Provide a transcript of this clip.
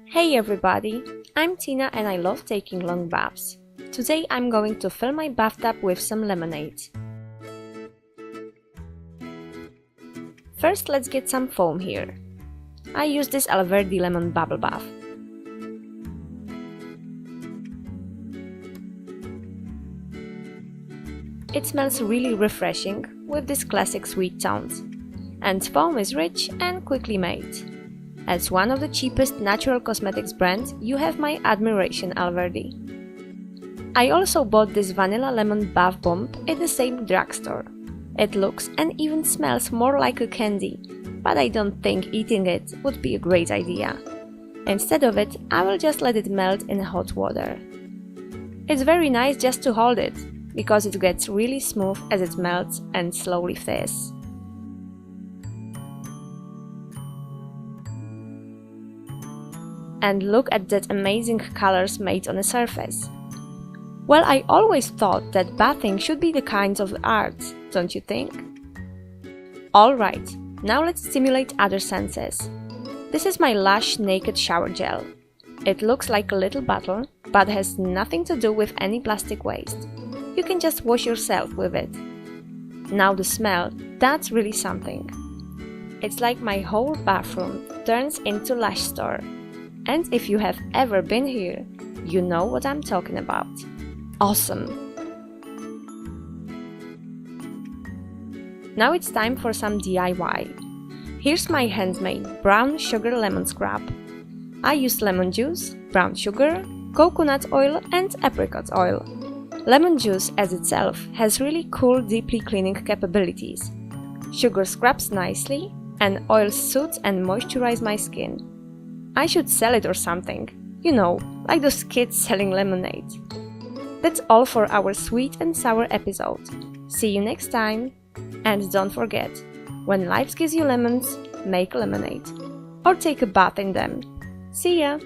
Hey everybody, I'm Tina and I love taking long baths. Today I'm going to fill my bathtub with some lemonade. First let's get some foam here. I use this Alverde lemon bubble bath. It smells really refreshing with this classic sweet tones, and foam is rich and quickly made. As one of the cheapest natural cosmetics brands, you have my admiration, Alverde. I also bought this vanilla lemon bath bomb at the same drugstore. It looks and even smells more like a candy, but I don't think eating it would be a great idea. Instead of it, I will just let it melt in hot water. It's very nice just to hold it, because it gets really smooth as it melts and slowly thaws. And look at that amazing colors made on the surface. Well, I always thought that bathing should be the kind of art, don't you think? Alright, now let's stimulate other senses. This is my Lush Naked Shower Gel. It looks like a little bottle, but has nothing to do with any plastic waste. You can just wash yourself with it. Now the smell, that's really something. It's like my whole bathroom turns into Lush store. And if you have ever been here, you know what I'm talking about. Awesome! Now it's time for some DIY. Here's my handmade brown sugar lemon scrub. I used lemon juice, brown sugar, coconut oil and apricot oil. Lemon juice as itself has really cool deeply cleaning capabilities. Sugar scrubs nicely and oil soothes and moisturizes my skin. I should sell it or something, you know, like those kids selling lemonade. That's all for our sweet and sour episode. See you next time! And don't forget, when life gives you lemons, make lemonade. Or take a bath in them. See ya!